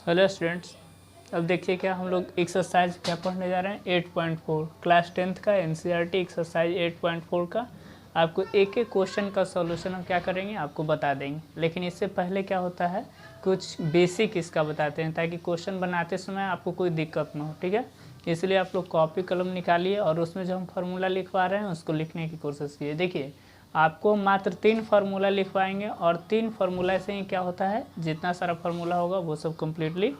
Hello students, अब देखिए क्या हम लोग एक्सरसाइज क्या पढ़ने जा रहे हैं 8.4 क्लास 10th का एनसीईआरटी एक्सरसाइज 8.4 का। आपको एक एक क्वेश्चन का सॉल्यूशन हम क्या करेंगे आपको बता देंगे, लेकिन इससे पहले क्या होता है कुछ बेसिक इसका बताते हैं ताकि क्वेश्चन बनाते समय आपको कोई दिक्कत ना हो। ठीक है, इसलिए आप लोग कॉपी कलम निकालिए और उसमें जो हम फार्मूला लिखवा रहे हैं उसको लिखने की कोशिश कीजिए। देखिए आपको मात्र 3 फार्मूला लिखवाएंगे और 3 फार्मूला से ही क्या होता है जितना सारा फार्मूला होगा वो सब कम्प्लीटली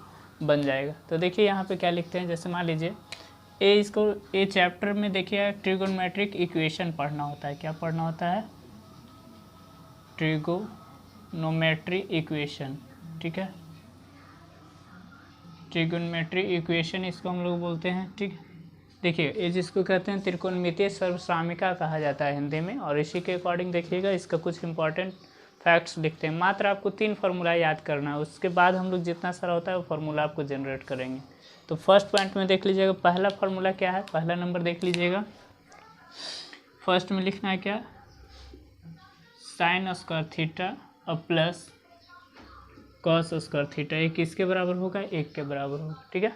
बन जाएगा। तो देखिए यहाँ पे क्या लिखते हैं, जैसे मान लीजिए ए चैप्टर में देखिए ट्रिगोनोमेट्रिक इक्वेशन पढ़ना होता है। क्या पढ़ना होता है? Trigonometry equation. ठीक है, ट्रिगोनोमेट्री इक्वेशन इसको हम लोग बोलते हैं। ठीक है, देखिए ये जिसको कहते हैं त्रिकोणमितीय सर्वसामिका कहा जाता है हिंदी में, और इसी के अकॉर्डिंग देखिएगा इसका कुछ इंपॉर्टेंट फैक्ट्स लिखते हैं। मात्र आपको 3 फार्मूला याद करना है, उसके बाद हम लोग जितना सारा होता है वो फार्मूला आपको जनरेट करेंगे। तो फर्स्ट पॉइंट में देख लीजिएगा, पहला फार्मूला क्या है, पहला नंबर देख लीजिएगा। फर्स्ट में लिखना है क्या, साइन स्क्वायर थीटा और प्लस कॉस स्क्वायर थीटा, ये किसके बराबर होगा? 1 के बराबर होगा। ठीक है,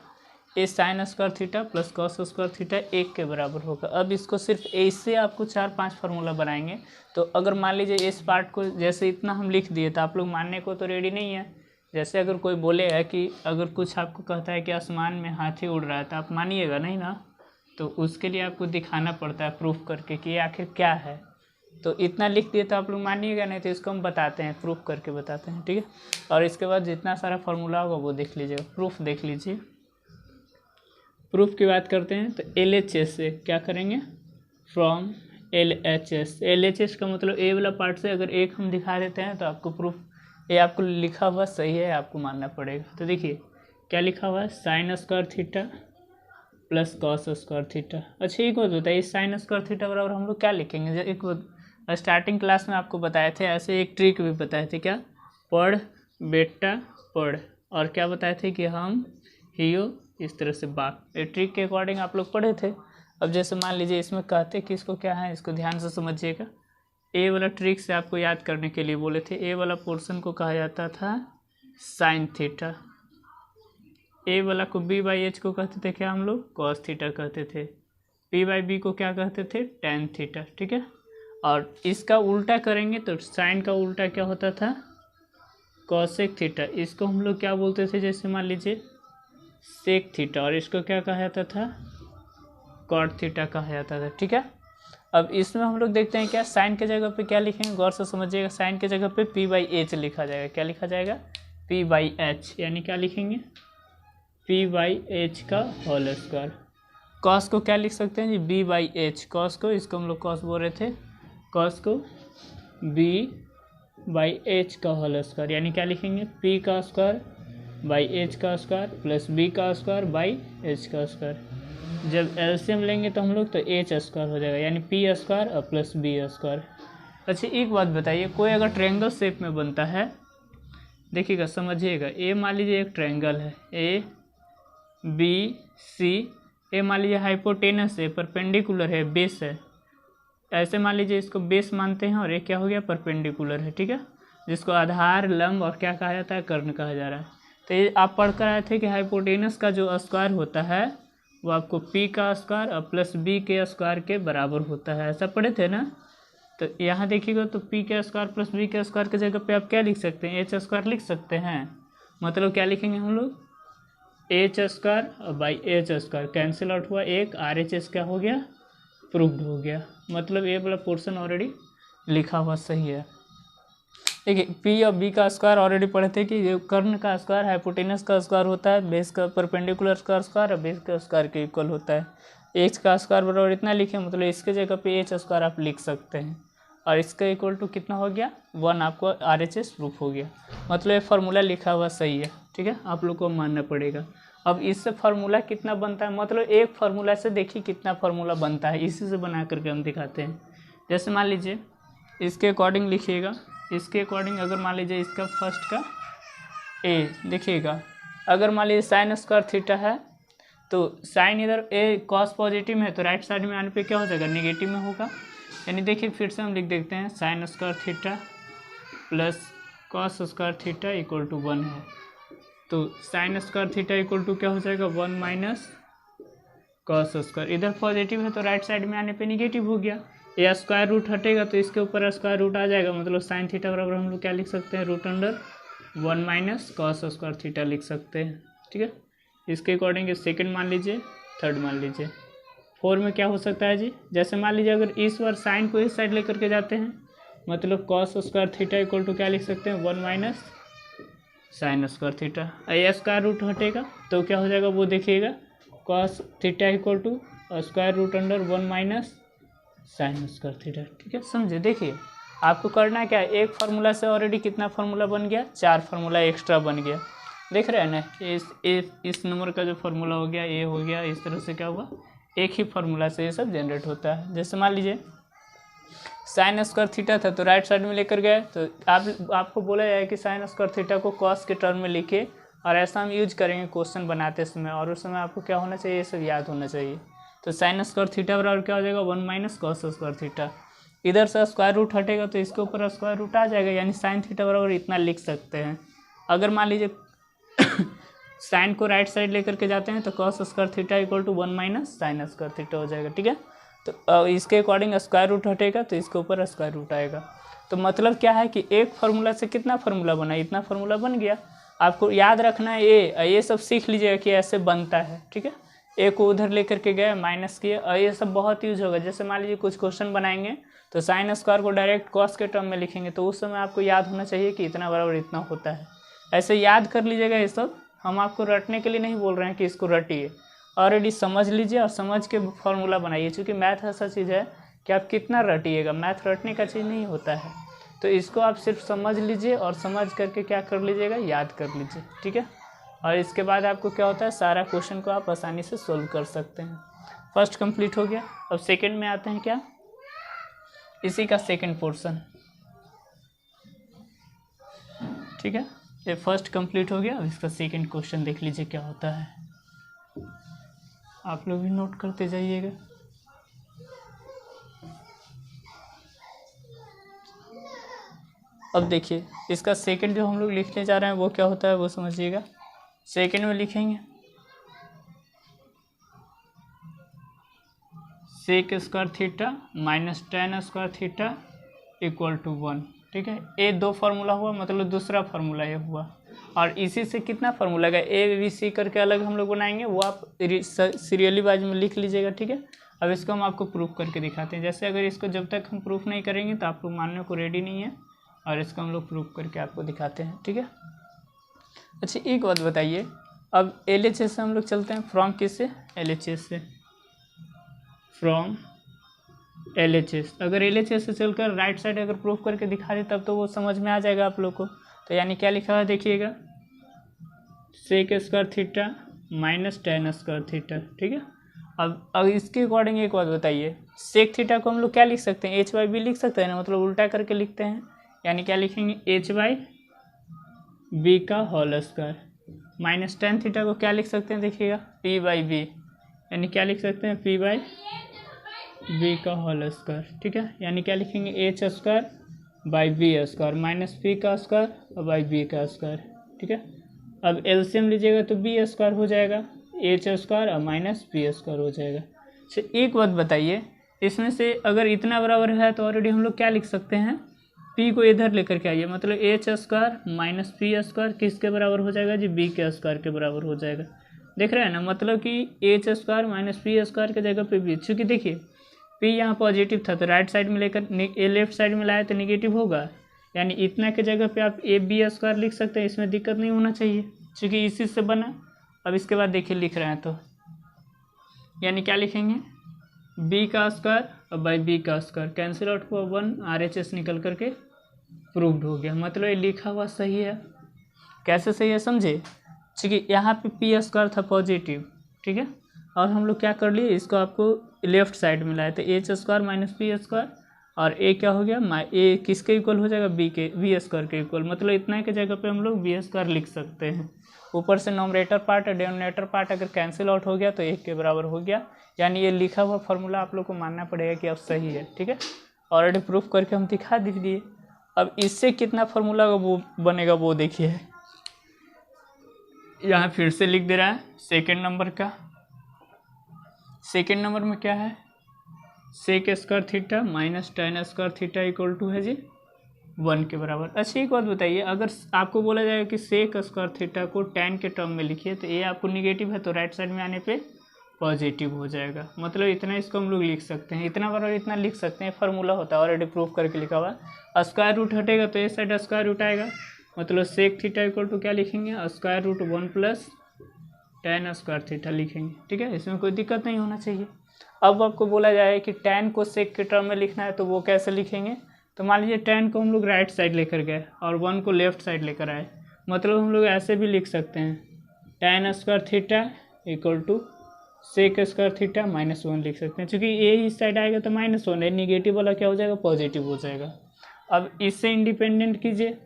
A sine square theta plus cos square theta 1 के बराबर होगा। अब इसको सिर्फ ऐसे आपको 4-5 फार्मूला बनाएंगे। तो अगर मान लीजिए इस पार्ट को जैसे इतना हम लिख दिए तो आप लोग मानने को तो रेडी नहीं है। जैसे अगर कोई बोलेगा कि अगर कुछ आपको कहता है कि आसमान में हाथी उड़ रहा है तो आप मानिएगा नहीं ना, तो उसके लिए आपको दिखाना पड़ता है प्रूफ करके कि ये आखिर क्या है। तो इतना लिख दिए तो आप लोग मानिएगा नहीं, तो इसको हम बताते हैं, प्रूफ करके बताते हैं। ठीक है, और इसके बाद जितना सारा फार्मूला होगा वो देख लीजिएगा, प्रूफ देख लीजिए। प्रूफ की बात करते हैं तो LHS से क्या करेंगे, फ्रॉम LHS का मतलब ए वाला पार्ट से अगर 1 हम दिखा देते हैं तो आपको प्रूफ ये आपको लिखा हुआ सही है, आपको मानना पड़ेगा। तो देखिए क्या लिखा हुआ है, sign square theta plus cos square theta. अच्छा एक बात बताइए, साइन स्क्वायर थीटा बराबर हम लोग क्या लिखेंगे? एक स्टार्टिंग क्लास में आपको बताए थे, ऐसे एक ट्रिक भी बताए थे, क्या, पढ़ बेटा पढ़, और क्या बताए थे कि हम हियो इस तरह से बात, ये ट्रिक के अकॉर्डिंग आप लोग पढ़े थे। अब जैसे मान लीजिए इसमें कहते कि इसको क्या है, इसको ध्यान से समझिएगा। ए वाला ट्रिक से आपको याद करने के लिए बोले थे, ए वाला पोर्शन को कहा जाता था साइन थीटा, ए वाला को B/H को कहते थे क्या हम लोग, कॉस थीटा कहते थे, P/B को क्या कहते थे, टेन थीटा। ठीक है, और इसका उल्टा करेंगे तो साइन का उल्टा क्या होता था, कॉसेक थीटा। इसको हम लोग क्या बोलते थे, जैसे मान लीजिए सेक थीटा, और इसको क्या कहा जाता था, कॉट थीटा कहा जाता था। ठीक है, अब इसमें हम लोग देखते हैं क्या, साइन के जगह पे क्या लिखेंगे, गौर से समझिएगा। साइन के जगह पे P/H लिखा जाएगा। क्या लिखा जाएगा, P/H, यानी क्या लिखेंगे, P/H का होल स्क्वायर। कॉस को क्या लिख सकते हैं जी, B/H, कॉस को, इसको हम लोग कॉस बोल रहे थे, कॉस को B/H का होल स्क्वायर, यानी क्या लिखेंगे, P का स्क्वायर बाई H का स्क्वायर प्लस B का स्क्वायर बाई H का स्क्वायर। जब एलसीएम लेंगे तो हम लोग तो H स्क्वायर हो जाएगा, यानी P स्क्वायर और प्लस B स्क्वायर। अच्छा एक बात बताइए, कोई अगर ट्रायंगल शेप में बनता है, देखिएगा समझिएगा, ए मान लीजिए एक ट्रायंगल है ABC, ए मान लीजिए हाइपोटेनस है, परपेंडिकुलर है, बेस है, ऐसे मान लीजिए इसको बेस मानते हैं और ये क्या हो गया, परपेंडिकुलर है। ठीक है, जिसको आधार, लंब और क्या कहा जाता है, कर्ण कहा जा रहा है। तो ये आप पढ़ कर आए थे कि हाइपोटेनस का जो स्क्वायर होता है वो आपको P का स्क्वायर और प्लस B के स्क्वायर के बराबर होता है, ऐसा पढ़े थे ना। तो यहाँ देखिएगा तो P के स्क्वायर प्लस B के स्क्वायर की जगह पे आप क्या लिख सकते हैं, H स्क्वायर लिख सकते हैं। मतलब क्या लिखेंगे हम लोग, H स्क्वायर और by H square cancel out हुआ, एक RHS क्या हो गया, प्रूव्ड हो गया। मतलब ये वाला पोर्शन ऑलरेडी लिखा हुआ सही है। देखिए P और B का स्क्वायर ऑलरेडी पढ़े थे कि कर्ण का स्क्वायर हाइपोटेनस का स्क्वायर होता है, बेस का परपेंडिकुलर का स्क्वायर और बेस का स्क्वायर के इक्वल होता है। H का स्क्वायर बराबर इतना लिखे, मतलब इसके जगह पे H स्क्वायर आप लिख सकते हैं, और इसका इक्वल टू कितना हो गया, 1, आपको RHS प्रूफ हो गया। मतलब ये फार्मूला लिखा हुआ सही है। ठीक है, आप लोग को मानना पड़ेगा। अब इससे फार्मूला कितना बनता है, मतलब एक फार्मूला से देखिए कितना फार्मूला बनता है, इसी से बना करके हम दिखाते हैं। जैसे मान लीजिए इसके अकॉर्डिंग लिखिएगा, इसके अकॉर्डिंग अगर मान लीजिए इसका फर्स्ट का A देखिएगा, अगर मान लीजिए साइन स्क्वायर थीटा है तो साइन इधर A कॉस पॉजिटिव में है तो राइट साइड में आने पे क्या हो जाएगा, निगेटिव में होगा। यानी देखिए फिर से हम लिख देखते हैं, sine square theta plus cos square theta equal to 1 है। तो sine square theta equal to क्या हो जाएगा 1 माइनस कॉस स्क्वायर। इधर पॉजिटिव है तो राइट साइड में आने पे निगेटिव हो गया, या स्क्वायर रूट हटेगा तो इसके ऊपर स्क्वायर रूट आ जाएगा, मतलब साइन थीटा बराबर हम लोग क्या लिख सकते हैं root under 1 minus cos square theta लिख सकते हैं। ठीक है, इसके अकॉर्डिंग सेकंड मान लीजिए, थर्ड मान लीजिए। 4 में क्या हो सकता है जी, जैसे मान लीजिए अगर इस बार साइन को इस साइड लेकर के जाते हैं, मतलब cos square theta equal to क्या लिख सकते हैं 1 माइनस साइन स्क्वायर थीटा। ये स्क्वायर रूट हटेगा तो क्या हो जाएगा वो देखिएगा, cos theta equal to square root under 1 minus sine square theta. ठीक है, समझे। देखिए आपको करना क्या है, एक फार्मूला से ऑलरेडी कितना फार्मूला बन गया, 4 फार्मूला एक्स्ट्रा बन गया। देख रहे हैं ना, इस नंबर का जो फार्मूला हो गया ये हो गया, इस तरह से क्या हुआ, एक ही फार्मूला से ये सब जनरेट होता है। जैसे मान लीजिए साइन स्क्वायर थीटा था तो राइट साइड में लेकर गए, तो आपको बोला जाए कि साइन स्क्वायर थीटा को कॉस के टर्म में लिखे, और ऐसा हम यूज करेंगे क्वेश्चन बनाते समय, और उस समय आपको क्या होना चाहिए, ये सब याद होना चाहिए। तो साइन स्क्वायर थीटा बराबर क्या हो जाएगा 1 माइनस कॉस स्क्वायर थीटा। इधर से स्क्वायर रूट हटेगा तो इसके ऊपर स्क्वायर रूट आ जाएगा, यानी साइन थीटा बराबर इतना लिख सकते हैं। अगर मान लीजिए साइन को राइट साइड लेकर के जाते हैं तो cos square theta equal to 1 minus sine square theta हो जाएगा। ठीक है, तो इसके अकॉर्डिंग स्क्वायर रूट हटेगा तो इसके ऊपर स्क्वायर रूट आएगा। तो मतलब क्या है कि एक फार्मूला से कितना फार्मूला बना, इतना फार्मूला बन गया। आपको याद रखना है ये सब सीख लीजिएगा कि ऐसे बनता है। ठीक है, ए को उधर लेकर के गए माइनस किए, और ये सब बहुत यूज होगा। जैसे मान लीजिए कुछ क्वेश्चन बनाएंगे तो साइन स्क्वायर को डायरेक्ट कॉस के टर्म में लिखेंगे, तो उस समय आपको याद होना चाहिए कि इतना बराबर इतना होता है। ऐसे याद कर लीजिएगा ये सब, हम आपको रटने के लिए नहीं बोल रहे हैं कि इसको रटिए, ऑलरेडी समझ लीजिए और समझ के फार्मूला बनाइए। क्योंकि मैथ ऐसा चीज़ है कि आप कितना रटिएगा, मैथ रटने का चीज़ नहीं होता है। तो इसको आप सिर्फ समझ लीजिए और समझ करके क्या कर लीजिएगा, याद कर लीजिए। ठीक है, और इसके बाद आपको क्या होता है, सारा क्वेश्चन को आप आसानी से सोल्व कर सकते हैं। फर्स्ट कंप्लीट हो गया। अब सेकंड में आते हैं, क्या इसी का सेकंड पोर्शन। ठीक है, ये फर्स्ट कंप्लीट हो गया। अब इसका सेकंड क्वेश्चन देख लीजिए क्या होता है, आप लोग भी नोट करते जाइएगा। अब देखिए इसका सेकंड जो हम लोग लिखने जा रहे हैं वो क्या होता है वो समझिएगा। सेकंड में लिखेंगे sec square theta minus tan square theta equal to 1। ठीक है, ए दो फार्मूला हुआ, मतलब दूसरा फार्मूला ये हुआ, और इसी से कितना फार्मूला है ए बी सी करके अलग हम लोग बनाएंगे, वो आप सीरियली वाइज में लिख लीजिएगा। ठीक है, अब इसको हम आपको प्रूफ करके दिखाते हैं। जैसे अगर इसको जब तक हम प्रूफ नहीं करेंगे तो आप लोग मानने को रेडी नहीं है, और इसको हम लोग प्रूफ करके आपको दिखाते हैं। ठीक है, अच्छा एक बात बताइए, अब LHS से हम लोग चलते हैं, फ्रॉम किससे, LHS से, फ्रॉम LHS। अगर LHS से चलकर राइट साइड अगर प्रूफ करके दिखा दे तब तो वो समझ में आ जाएगा आप लोग को। तो यानी क्या लिखा है देखिएगा, sec square theta minus tan square theta. ठीक है, अब इसके अकॉर्डिंग एक बात बताइए, सेक थीटा को हम लोग क्या लिख सकते हैं, h/b लिख सकते हैं ना, मतलब उल्टा करके लिखते हैं। यानी क्या लिखेंगे h/b का whole square, minus tan theta को क्या लिख सकते हैं देखिएगा p/b, यानी क्या लिख सकते हैं p/b का होल स्क्वायर। ठीक है, यानी क्या लिखेंगे h square by B square minus P का स्क्वायर बाई बी का स्क्वायर। ठीक है, अब एलसीएम लीजिएगा तो बी स्क्वायर हो जाएगा, एच स्क्वायर और माइनस पी स्क्वायर हो जाएगा। अच्छा एक बात बताइए, इसमें से अगर इतना बराबर है तो ऑलरेडी हम लोग क्या लिख सकते हैं, पी को इधर लेकर के आइए, मतलब H square minus P square किसके बराबर हो जाएगा जी, बी के स्क्वायर के बराबर हो जाएगा। देख रहे हैं ना, मतलब कि H square minus P square की जगह पे बी, चूँकि देखिए पी यहाँ पॉजिटिव था तो राइट साइड में लेकर लेफ्ट साइड में लाया तो निगेटिव होगा, यानी इतना के जगह पे आप ए बी स्क्वायर लिख सकते हैं, इसमें दिक्कत नहीं होना चाहिए क्योंकि इसी से बना। अब इसके बाद देखिए लिख रहे हैं तो यानी क्या लिखेंगे, बी का स्क्वायर और बाई बी का स्क्वायर कैंसिल आउट हुआ, 1 RHS निकल करके प्रूव्ड हो गया। मतलब ये लिखा हुआ सही है। कैसे सही है समझे, क्योंकि यहाँ पे पी स्क्वायर था पॉजिटिव। ठीक है, और हम लोग क्या कर लिए, इसको आपको लेफ्ट साइड में लाए, तो H square minus P square, और ए क्या हो गया, ए किसके इक्वल हो जाएगा, बी के, बी स्क्वायर के इक्वल। मतलब इतना के जगह पे हम लोग बी स्क्वायर लिख सकते हैं। ऊपर से नॉमिनेटर पार्ट और डिनोमिनेटर पार्ट अगर कैंसिल आउट हो गया तो 1 के बराबर हो गया। यानी ये लिखा हुआ फार्मूला आप लोग को मानना पड़ेगा कि अब सही है। ठीक है, ऑलरेडी प्रूफ करके हम दिखा दीजिए। अब इससे कितना फार्मूला वो बनेगा वो देखिए, यहाँ फिर से लिख दे रहा है सेकेंड नंबर का। सेकेंड नंबर में क्या है, sec square theta minus tan square theta equal to है जी 1 के बराबर। अच्छा एक बात बताइए, अगर आपको बोला जाए कि सेक स्क्वायर थीटा को टेन के टर्म में लिखिए तो ये आपको निगेटिव है तो राइट साइड में आने पे पॉजिटिव हो जाएगा। मतलब इतना इसको हम लोग लिख सकते हैं, इतना बराबर इतना लिख सकते हैं, फार्मूला होता है ऑलरेडी प्रूफ करके लिखा हुआ है। स्क्वायर रूट हटेगा तो ये साइड स्क्वायर रूट आएगा, मतलब सेक थीटा इक्वल टू क्या लिखेंगे, square root 1 plus tan square theta लिखेंगे। ठीक है, इसमें कोई दिक्कत नहीं होना चाहिए। अब आपको बोला जाए कि टेन को सेक के टर्म में लिखना है तो वो कैसे लिखेंगे, तो मान लीजिए टेन को हम लोग राइट साइड लेकर गए और 1 को लेफ्ट साइड लेकर आए, मतलब हम लोग ऐसे भी लिख सकते हैं tan square theta equal to sec square theta minus 1 लिख सकते हैं। चूँकि ये इस साइड आएगा तो -1 है, निगेटिव वाला क्या हो जाएगा, पॉजिटिव हो जाएगा। अब इससे इंडिपेंडेंट कीजिए,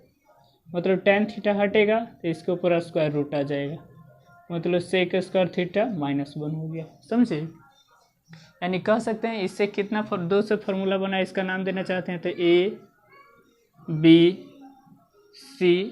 मतलब टेन थीटा हटेगा तो इसके ऊपर स्क्वायर रूट आ जाएगा, मतलब सेक स्क्वायर थीटा -1 हो गया। समझे, यानी कह सकते हैं इससे कितना दो से फार्मूला बना, इसका नाम देना चाहते हैं तो A B C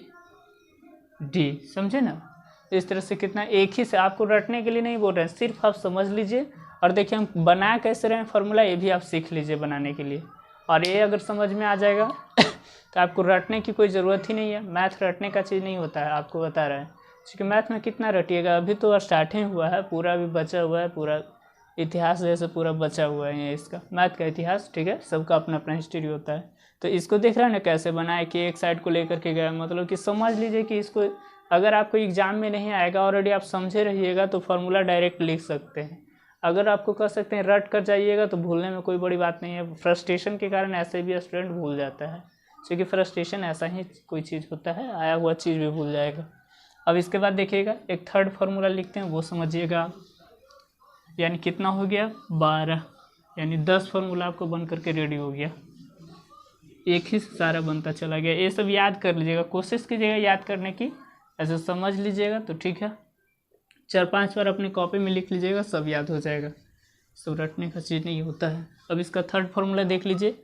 D, समझे ना। इस तरह से कितना एक ही से, आपको रटने के लिए नहीं बोल रहे हैं, सिर्फ आप समझ लीजिए और देखिए हम बना कैसे रहे हैं फार्मूला, ये भी आप सीख लीजिए बनाने के लिए। और ये अगर समझ में आ जाएगा तो आपको रटने की कोई ज़रूरत ही नहीं है। मैथ रटने का चीज़ नहीं होता है, आपको बता रहा है। क्योंकि मैथ में कितना रटिएगा, अभी तो स्टार्टिंग हुआ है, पूरा भी बचा हुआ है, पूरा इतिहास जैसे पूरा बचा हुआ है ये इसका मैथ का इतिहास। ठीक है, सबका अपना अपना हिस्ट्री होता है। तो इसको देख रहे हैं ना कैसे बनाए कि एक साइड को लेकर के गया, मतलब कि समझ लीजिए कि इसको अगर आपको एग्जाम में नहीं आएगा ऑलरेडी आप समझे रहिएगा तो फार्मूला डायरेक्ट लिख सकते हैं। अगर आपको कह सकते हैं रट कर जाइएगा तो भूलने में कोई बड़ी बात नहीं है। फ्रस्ट्रेशन के कारण ऐसे भी स्टूडेंट भूल जाता है, क्योंकि फ्रस्ट्रेशन ऐसा ही कोई चीज़ होता है, आया हुआ चीज़ भी भूल जाएगा। अब इसके बाद देखिएगा एक थर्ड फार्मूला लिखते हैं, वो समझिएगा आप। यानी कितना हो गया 12, यानी 10 फार्मूला आपको बन करके रेडी हो गया, एक ही से सारा बनता चला गया। ये सब याद कर लीजिएगा, कोशिश कीजिएगा याद करने की, ऐसे समझ लीजिएगा तो ठीक है। 4-5 बार अपनी कॉपी में लिख लीजिएगा, सब याद हो जाएगा, सब रटने का चीज़ नहीं होता है। अब इसका थर्ड फार्मूला देख लीजिए,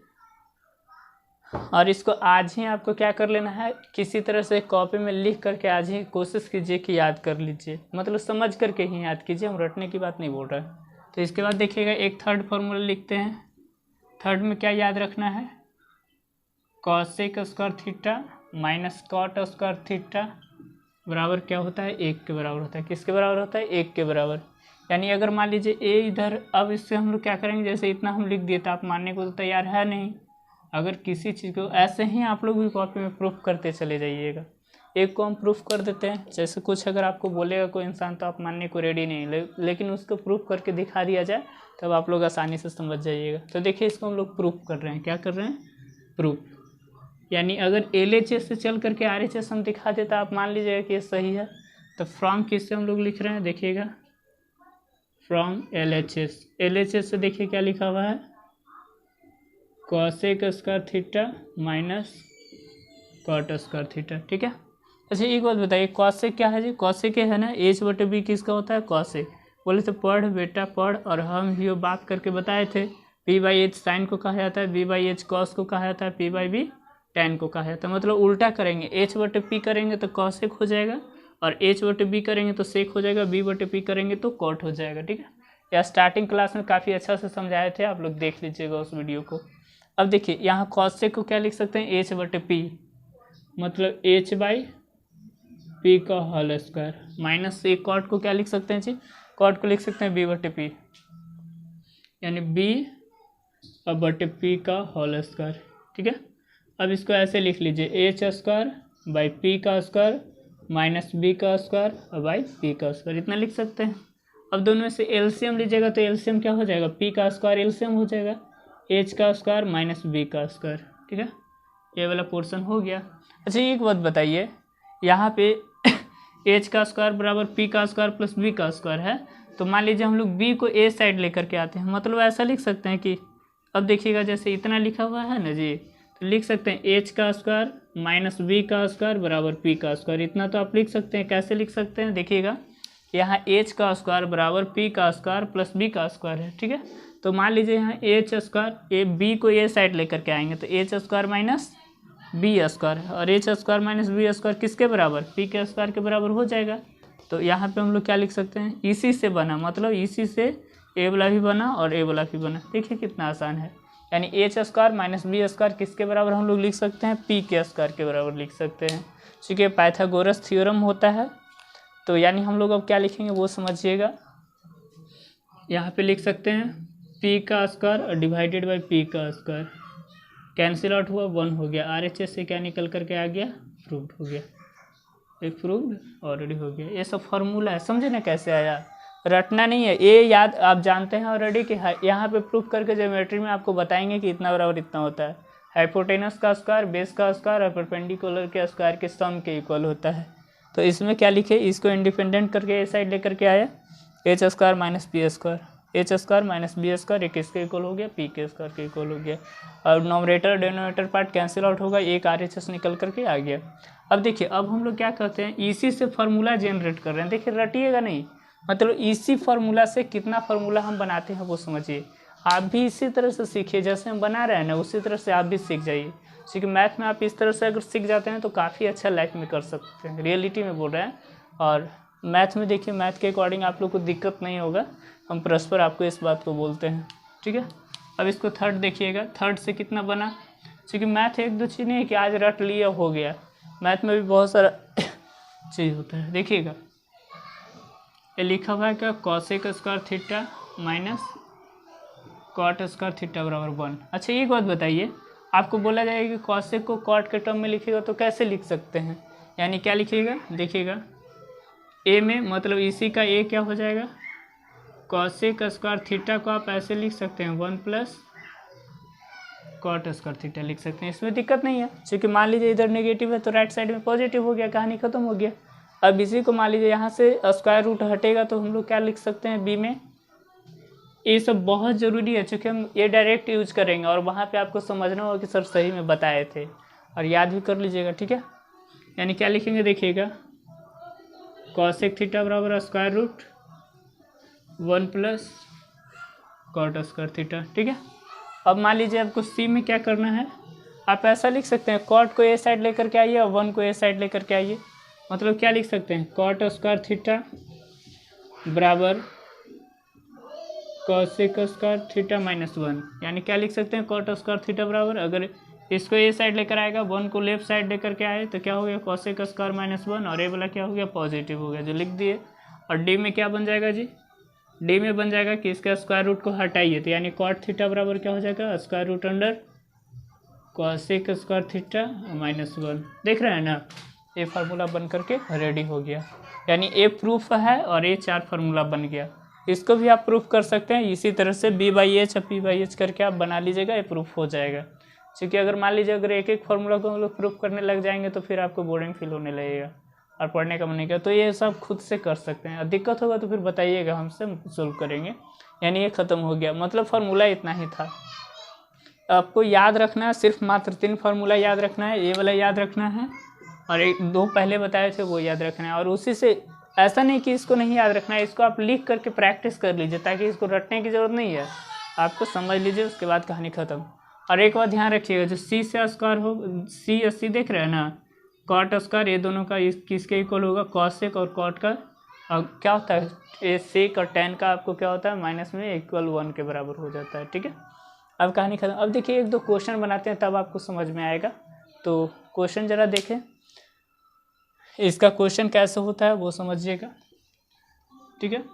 और इसको आज ही आपको क्या कर लेना है, किसी तरह से कॉपी में लिख करके आज ही कोशिश कीजिए कि याद कर लीजिए, मतलब समझ करके ही याद कीजिए, हम रटने की बात नहीं बोल रहे हैं। तो इसके बाद देखिएगा एक थर्ड फार्मूला लिखते हैं। थर्ड में क्या याद रखना है, cosec square theta minus cot square theta बराबर क्या होता है, 1 के बराबर होता है। किसके बराबर होता है, 1 के बराबर। यानी अगर मान लीजिए ए इधर, अब इससे हम लोग क्या करेंगे, जैसे इतना हम लिख दिए तो आप मानने को तो तैयार है नहीं। अगर किसी चीज़ को ऐसे ही आप लोग भी कॉपी में प्रूफ करते चले जाइएगा। एक को हम प्रूफ कर देते हैं, जैसे कुछ अगर आपको बोलेगा कोई इंसान तो आप मानने को रेडी नहीं, लेकिन उसको प्रूफ करके दिखा दिया जाए तब आप लोग आसानी से समझ जाइएगा। तो देखिए इसको हम लोग प्रूफ कर रहे हैं, क्या कर रहे हैं, प्रूफ। यानी अगर LHS से चल करके RHS हम दिखा देते आप मान लीजिएगा कि ये सही है। तो फ्रॉम किससे हम लोग लिख रहे हैं, देखिएगा फ्रॉम LHS। LHS से देखिए क्या लिखा हुआ है, cosec square theta minus cot square theta. ठीक है, अच्छा एक बात बताइए, कॉसेक क्या है जी, कॉसेक है ना, H/B किसका होता है, कॉसेक। बोले तो पढ़ बेटा पढ़, और हम भी बात करके बताए थे P/H साइन को कहा जाता है, B/H कॉस को कहा जाता है, P/B टैन को कहा जाता है। मतलब उल्टा करेंगे, H/P करेंगे तो कॉसेक हो जाएगा, और H/B करेंगे तो सेक हो जाएगा, B/P करेंगे तो कॉट हो जाएगा। ठीक है, या स्टार्टिंग क्लास में काफ़ी अच्छा से समझाए थे, आप लोग देख लीजिएगा उस वीडियो को। अब देखिए यहाँ कॉसेक को क्या लिख सकते हैं, H/P, मतलब H/P का होल स्क्वायर, माइनस से कॉट को क्या लिख सकते हैं जी, कॉट को लिख सकते हैं B/P, यानी B/P का होल स्क्वायर। ठीक है, अब इसको ऐसे लिख लीजिए, H स्क्वायर बाई P का स्क्वायर माइनस B का स्क्वायर और बाई P का स्क्वायर, इतना लिख सकते हैं। अब दोनों में से एलसीएम लीजिएगा तो एलसीएम क्या हो जाएगा, P का स्क्वायर एलसीएम हो जाएगा, H का स्क्वायर माइनस B का स्क्वायर। ठीक है, ये वाला पोर्शन हो गया। अच्छा एक बात बताइए, यहाँ पे H का स्क्वायर बराबर P का स्क्वायर प्लस B का स्क्वायर है, तो मान लीजिए हम लोग B को A साइड लेकर के आते हैं, मतलब ऐसा लिख सकते हैं कि, अब देखिएगा जैसे इतना लिखा हुआ है ना जी, तो लिख सकते हैं H का स्क्वायर माइनस B का स्क्वायर बराबर P का स्क्वायर, इतना तो आप लिख सकते हैं। कैसे लिख सकते हैं, देखिएगा यहाँ H का स्क्वायर बराबर P का स्क्वायर प्लस B का स्क्वायर है। ठीक है, तो मान लीजिए यहाँ H स्क्वायर, B को A साइड लेकर के आएंगे तो H square minus B square है, और H square minus B square किसके बराबर, P के स्क्वायर के बराबर हो जाएगा। तो यहाँ पे हम लोग क्या लिख सकते हैं, इसी से बना, मतलब इसी से ए वाला भी बना और ए वाला भी बना। देखिए कितना आसान है। यानी H square minus B square किसके बराबर हम लोग लिख सकते हैं, पी के स्क्वायर के बराबर लिख सकते हैं। चूँकि पाइथागोरस थ्योरम होता है, तो यानी हम लोग अब क्या लिखेंगे वो समझिएगा। यहाँ पे लिख सकते हैं पी का स्क्वायर और डिवाइडेड बाई पी का स्क्वायर, कैंसिल आउट हुआ, 1 हो गया। RHS से क्या निकल करके आ गया, प्रूव्ड हो गया। एक प्रूव्ड ऑलरेडी हो गया। ये सब फार्मूला है, समझे ना कैसे आया, रटना नहीं है, ये याद आप जानते हैं ऑलरेडी कि यहाँ पे प्रूफ करके ज्योमेट्री में आपको बताएंगे कि इतना बराबर इतना होता है। हाइपोटेनस का स्क्वायर, बेस का स्क्वायर और परपेंडिकुलर के स्क्वायर के सम के इक्वल होता है। तो इसमें क्या लिखे, इसको इंडिपेंडेंट करके ए साइड लेकर के आया, H square minus B square, H square minus B square एक इसके इक्वल हो गया, पी के स्क्वायर के इक्वल हो गया। और नॉमरेटर डिनोमिनेटर पार्ट कैंसिल आउट होगा, एक RHS निकल करके आ गया। अब देखिए, अब हम लोग क्या करते हैं, इसी से फार्मूला जनरेट कर रहे हैं। देखिए रटिएगा नहीं, मतलब इसी फार्मूला से कितना फार्मूला हम बनाते हैं वो समझिए। आप भी इसी तरह से सीखिए, जैसे हम बना रहे हैं ना उसी तरह से आप भी सीख जाइए। क्योंकि मैथ में आप इस तरह से अगर सीख जाते हैं तो काफ़ी अच्छा लाइफ में कर सकते हैं, रियलिटी में बोल रहे हैं। और मैथ में देखिए, मैथ के अकॉर्डिंग आप लोग को दिक्कत नहीं होगा, हम परस्पर आपको इस बात को बोलते हैं, ठीक है। अब इसको थर्ड देखिएगा, थर्ड से कितना बना, क्योंकि मैथ एक दो चीज़ नहीं है कि आज रट लिया हो गया, मैथ में भी बहुत सारा चीज़ होता है। देखिएगा ये लिखा हुआ है क्या, cosec square theta minus cot square theta बराबर 1। अच्छा एक बात बताइए, आपको बोला जाएगा कि कॉसेक को कॉट के टर्म में लिखिएगा तो कैसे लिख सकते हैं, यानी क्या लिखिएगा, देखिएगा ए में, मतलब इसी का ए क्या हो जाएगा, कॉसेक स्क्वायर थीटा को आप ऐसे लिख सकते हैं 1 प्लस कॉट स्क्वायर थीटा लिख सकते हैं, इसमें दिक्कत नहीं है। क्योंकि मान लीजिए इधर नेगेटिव है तो राइट साइड में पॉजिटिव हो गया, कहानी खत्म हो गया। अब इसी को मान लीजिए यहाँ से स्क्वायर रूट हटेगा तो हम लोग क्या लिख सकते हैं बी में, ये सब बहुत ज़रूरी है क्योंकि हम ये डायरेक्ट यूज करेंगे और वहाँ पे आपको समझना होगा कि सर सही में बताए थे, और याद भी कर लीजिएगा, ठीक है। यानी क्या लिखेंगे, देखिएगा कॉसेक थीटा बराबर square root 1 plus cot square theta, ठीक है। अब मान लीजिए आपको सी में क्या करना है, आप ऐसा लिख सकते हैं कॉट को ए साइड लेकर के आइए और 1 को ए साइड लेकर के आइए, मतलब क्या लिख सकते हैं, कॉट स्क्वायर थीटा बराबर कॉसेक स्क्वायर थीटा माइनस 1। यानी क्या लिख सकते हैं, कॉट स्क्वायर थीटा बराबर, अगर इसको ए साइड लेकर आएगा 1 को लेफ्ट साइड लेकर के आए तो क्या हो गया, कॉसेक स्क्वायर माइनस 1, और ए वाला क्या हो गया, पॉजिटिव हो गया जो लिख दिए। और डी में क्या बन जाएगा जी, डी में बन जाएगा कि इसका स्क्वायर रूट को हटाइए, तो यानी कॉट थीटा बराबर क्या हो जाएगा, square root under cosec square theta minus 1। देख रहे हैं ना, ये फार्मूला बन करके रेडी हो गया। यानी ए प्रूफ है और ये 4 फार्मूला बन गया। इसको भी आप प्रूफ कर सकते हैं इसी तरह से, B/H और P/H करके आप बना लीजिएगा, ये प्रूफ हो जाएगा। क्योंकि अगर मान लीजिए अगर एक एक फार्मूला को हम लोग प्रूफ करने लग जाएंगे तो फिर आपको बोरिंग फील होने लगेगा और पढ़ने का मन नहीं करेगा। तो ये सब खुद से कर सकते हैं, और दिक्कत होगा तो फिर बताइएगा, हमसे सोल्व करेंगे। यानी ये ख़त्म हो गया, मतलब फार्मूला इतना ही था। आपको याद रखना है, सिर्फ मात्र 3 फार्मूला याद रखना है, ये वाला याद रखना है और 1-2 पहले बताए थे वो याद रखना है। और उसी से, ऐसा नहीं कि इसको नहीं याद रखना है, इसको आप लिख करके प्रैक्टिस कर लीजिए ताकि इसको रटने की ज़रूरत नहीं है, आपको समझ लीजिए, उसके बाद कहानी ख़त्म। और एक बात ध्यान रखिएगा, जो सी से स्क्वायर हो, सी और सी देख रहे हैं ना, कॉट स्क्वायर ये दोनों का किसके इक्वल होगा, कॉसेक और कॉट का, और क्या होता है ये सेक और टेन का आपको क्या होता है माइनस में इक्वल 1 के बराबर हो जाता है, ठीक है। अब कहानी खत्म। अब देखिए 1-2 क्वेश्चन बनाते हैं तब आपको समझ में आएगा। तो क्वेश्चन ज़रा देखें, इसका क्वेश्चन कैसे होता है वो समझिएगा, ठीक है।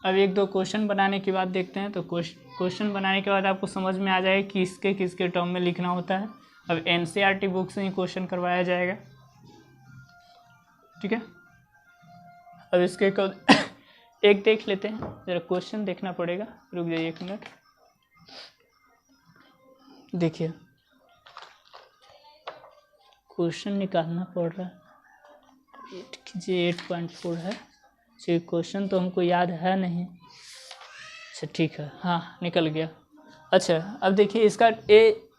अब 1-2 क्वेश्चन बनाने के बाद देखते हैं। तो क्वेश्चन बनाने के बाद आपको समझ में आ जाएगा कि किसके किसके टर्म में लिखना होता है। अब NCERT बुक से ही क्वेश्चन करवाया जाएगा, ठीक है। अब इसके एक देख लेते हैं, ज़रा क्वेश्चन देखना पड़ेगा, रुक जाइए 1 मिनट। देखिए क्वेश्चन निकालना पड़ रहा है, 8.4 है, चलिए क्वेश्चन तो हमको याद है नहीं, अच्छा ठीक है, हाँ निकल गया। अच्छा अब देखिए इसका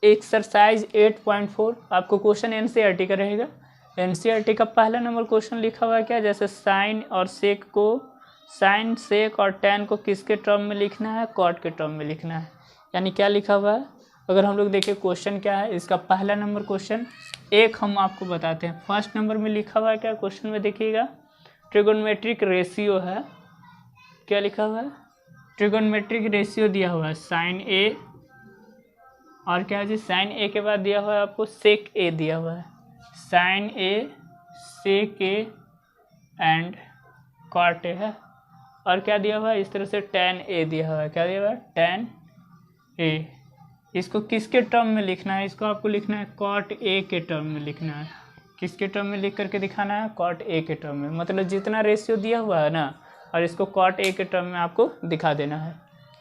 एक्सरसाइज 8.4 आपको क्वेश्चन NCERT का रहेगा। NCERT का पहला नंबर क्वेश्चन लिखा हुआ है क्या, जैसे साइन और सेक को, साइन सेक और टेन को किसके टर्म में लिखना है, कॉट के टर्म में लिखना है। यानी क्या लिखा हुआ है, अगर हम लोग देखें क्वेश्चन क्या है, इसका पहला नंबर क्वेश्चन, एक हम आपको बताते हैं, फर्स्ट नंबर में लिखा हुआ है क्या क्वेश्चन में, देखिएगा ट्रिगोनोमेट्रिक रेशियो है, क्या लिखा हुआ है, ट्रिगोनोमेट्रिक रेशियो दिया हुआ है साइन ए, और क्या है जी, साइन ए के बाद दिया हुआ है आपको सेक ए दिया हुआ है, sine A, sec A and cot A है, और क्या दिया हुआ है इस तरह से टैन ए दिया हुआ है, क्या दिया हुआ है, टैन ए। इसको किसके टर्म में लिखना है, इसको आपको लिखना है कॉट ए के टर्म में लिखना है। किसके टर्म में लिख करके दिखाना है, कॉट ए के टर्म में, मतलब जितना रेशियो दिया हुआ है ना, और इसको कॉट ए के टर्म में आपको दिखा देना है।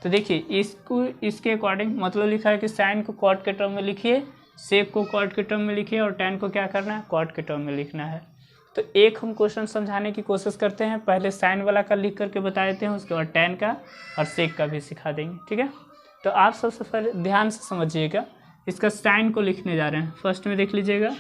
तो देखिए इसको इसके अकॉर्डिंग मतलब लिखा है कि साइन को कॉट के टर्म में लिखिए, सेक को कॉट के टर्म में लिखिए, और टैन को क्या करना है, कॉट के टर्म में लिखना है। तो एक हम क्वेश्चन समझाने की कोशिश करते हैं, पहले साइन वाला का लिख करके बता देते हैं, उसके बाद टैन का और सेक का भी सिखा देंगे, ठीक है। तो आप सबसे पहले ध्यान से समझिएगा, इसका साइन को लिखने जा रहे हैं। फर्स्ट में देख लीजिएगा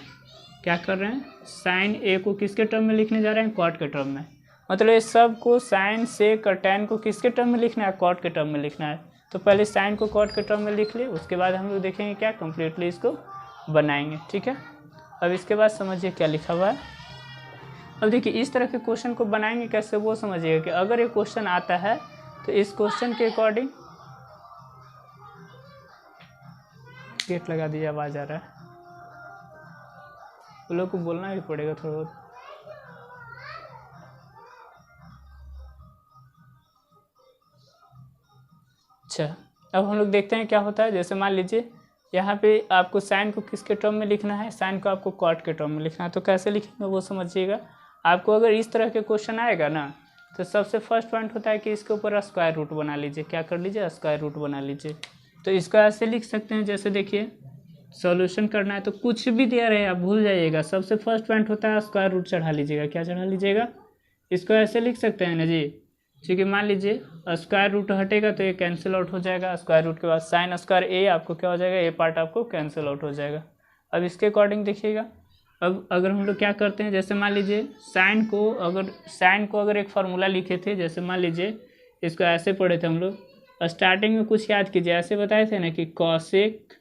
क्या कर रहे हैं, साइन ए को किसके टर्म में लिखने जा रहे हैं, कॉट के टर्म में। मतलब ये सब को साइन सेक और टैन को किसके टर्म में लिखना है, कॉट के टर्म में लिखना है। तो पहले साइन को कॉट के टर्म में लिख लिए, उसके बाद हम लोग देखेंगे क्या कम्प्लीटली इसको बनाएंगे, ठीक है। अब इसके बाद समझिए क्या लिखा हुआ है। अब देखिए इस तरह के क्वेश्चन को बनाएंगे कैसे वो समझिएगा कि अगर ये क्वेश्चन आता है तो इस क्वेश्चन के अकॉर्डिंग, गेट लगा दिया, आवाज़ आ रहा है, वो लोग को बोलना भी पड़ेगा थोड़ा बहुत। अच्छा, अब हम लोग देखते हैं क्या होता है। जैसे मान लीजिए यहाँ पे आपको साइन को किसके टर्म में लिखना है, साइन को आपको कॉट के टर्म में लिखना है। तो कैसे लिखेंगे वो समझिएगा। आपको अगर इस तरह के क्वेश्चन आएगा ना, तो सबसे फर्स्ट पॉइंट होता है कि इसके ऊपर स्क्वायर रूट बना लीजिए। क्या कर लीजिए, स्क्वायर रूट बना लीजिए। तो इसको ऐसे लिख सकते हैं, जैसे देखिए सॉल्यूशन करना है तो कुछ भी दिया रहे आप भूल जाइएगा, सबसे फर्स्ट पॉइंट होता है स्क्वायर रूट चढ़ा लीजिएगा। क्या चढ़ा लीजिएगा, इसको ऐसे लिख सकते हैं ना जी, क्योंकि मान लीजिए स्क्वायर रूट हटेगा तो ये कैंसिल आउट हो जाएगा। स्क्वायर रूट के बाद साइन स्क्वायर ए आपको क्या हो जाएगा, ए पार्ट आपको कैंसिल आउट हो जाएगा। अब इसके अकॉर्डिंग देखिएगा, अब अगर हम लोग क्या करते हैं, जैसे मान लीजिए साइन को अगर एक फार्मूला लिखे थे, जैसे मान लीजिए इसको ऐसे पढ़े थे हम लोग स्टार्टिंग में, कुछ याद कीजिए, ऐसे बताए थे ना कि कॉसेक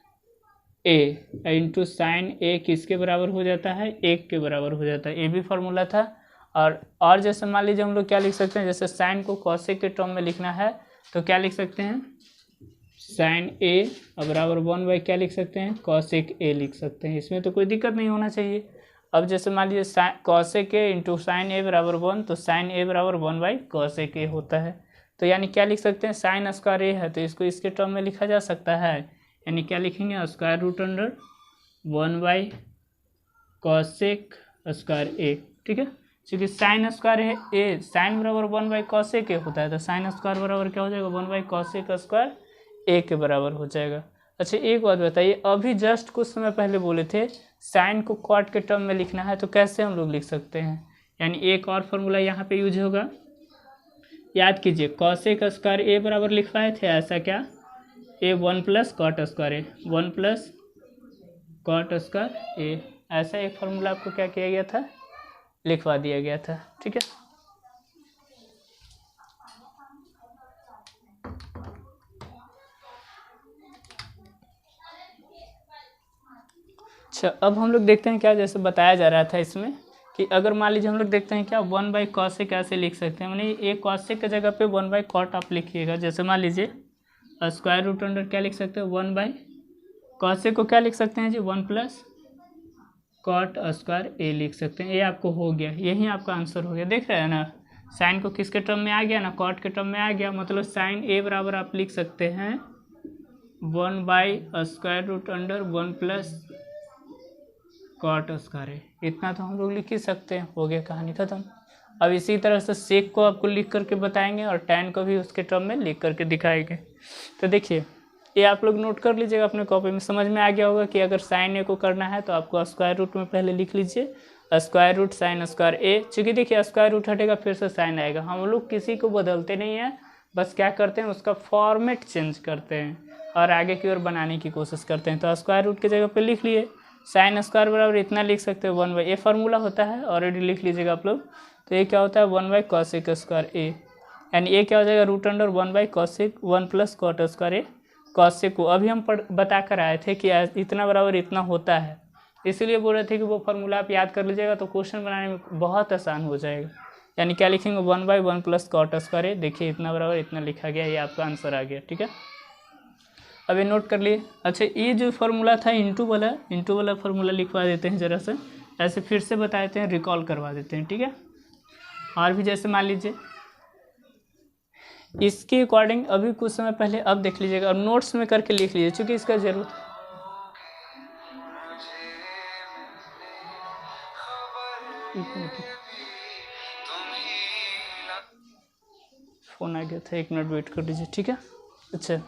ए इंटू साइन ए किसके बराबर हो जाता है, 1 के बराबर हो जाता है। ये भी फार्मूला था। और जैसे मान लीजिए हम लोग क्या लिख सकते हैं, जैसे साइन को कॉसेक के टर्म में लिखना है तो क्या लिख सकते हैं, साइन ए बराबर 1 क्या लिख सकते हैं, कॉसेक ए लिख सकते हैं। इसमें तो कोई दिक्कत नहीं होना चाहिए। अब जैसे मान लीजिए कॉसेक ए इंटू साइन ए बराबर 1, तो साइन ए बराबर 1 कॉसेक ए होता है। तो यानी क्या लिख सकते हैं, साइन स्क्वायर ए है तो इसको इसके टर्म में लिखा जा सकता है, यानी क्या लिखेंगे, square root under 1 cosec square A, ठीक है। क्योंकि साइन स्क्वायर है ए, साइन बराबर 1 कॉसेक ए होता है, तो साइन स्क्वायर बराबर क्या हो जाएगा, 1 कॉसेक स्क्वायर ए के बराबर हो जाएगा। अच्छा एक बात बताइए, अभी जस्ट कुछ समय पहले बोले थे साइन को कॉट के टर्म में लिखना है, तो कैसे हम लोग लिख सकते हैं, यानी एक और फॉर्मूला यहाँ पे यूज होगा, याद कीजिए। कॉसेक स्क्वायर ए बराबर लिखवाए थे, ऐसा क्या, ए 1 प्लस कॉट स्क्वायर ए, 1 प्लस कॉट स्क्वायर ए, ऐसा एक फार्मूला आपको क्या किया गया था, लिखवा दिया गया था, ठीक है। अच्छा अब हम लोग देखते हैं क्या, जैसे बताया जा रहा था इसमें कि अगर मान लीजिए हम लोग देखते हैं क्या 1 कॉसेक कैसे लिख सकते हैं, यानी एक कॉसेक की जगह पे 1 कॉट आप लिखिएगा। जैसे मान लीजिए स्क्वायर रूट अंडर क्या लिख सकते हैं, 1 कॉसेक को क्या लिख सकते हैं जी, 1 प्लस कॉट स्क्वायर ए लिख सकते हैं। ये आपको हो गया, यही आपका आंसर हो गया। देख रहे हैं ना, साइन को किसके टर्म में आ गया ना, कॉट के टर्म में आ गया। मतलब साइन ए बराबर आप लिख सकते हैं 1 square root under 1 plus cot square A. इतना तो हम लोग लिख ही सकते हैं, हो गया, कहानी खत्म। अब इसी तरह से सेक को आपको लिख करके बताएंगे और टैन को भी उसके टर्म में लिख करके दिखाएंगे। तो देखिए ये आप लोग नोट कर लीजिएगा अपने कॉपी में, समझ में आ गया होगा कि अगर साइन ए को करना है तो आपको स्क्वायर रूट में पहले लिख लीजिए स्क्वायर रूट साइन स्क्वायर ए। चूँकि देखिए स्क्वायर रूट हटेगा फिर से साइन आएगा, हम लोग किसी को बदलते नहीं हैं, बस क्या करते हैं उसका फॉर्मेट चेंज करते हैं और आगे की ओर बनाने की कोशिश करते हैं। तो स्क्वायर रूट की जगह पे लिख लिए साइन स्क्वायर बराबर इतना लिख सकते हैं 1 ये फार्मूला होता है, ऑलरेडी लिख लीजिएगा आप लोग। तो ये क्या होता है 1 कॉसेक स्क्वायर ए, यानी ये क्या हो जाएगा root under 1 cosec 1 plus cot square A. Cosec को अभी हम बता कर आए थे कि इतना बराबर इतना होता है, इसलिए बोल रहे थे कि वो फार्मूला आप याद कर लीजिएगा तो क्वेश्चन बनाने में बहुत आसान हो जाएगा। यानी क्या लिखेंगे 1/1 प्लस कॉट स्क्वायर ए। देखिए इतना बराबर इतना लिखा गया, ये आपका आंसर आ गया। ठीक है, अब ये नोट कर लिए। अच्छा, ये जो फार्मूला था इंटू वाला फार्मूला लिखवा देते हैं ज़रा सा, ऐसे फिर से बता देते हैं, रिकॉल करवा देते हैं। ठीक है, और भी जैसे मान लीजिए इसके अकॉर्डिंग अभी कुछ समय पहले अब देख लीजिएगा और नोट्स में करके लिख लीजिए, क्योंकि इसका जरूरत फ़ोन आ गया था, 1 मिनट वेट कर लीजिए। ठीक है, अच्छा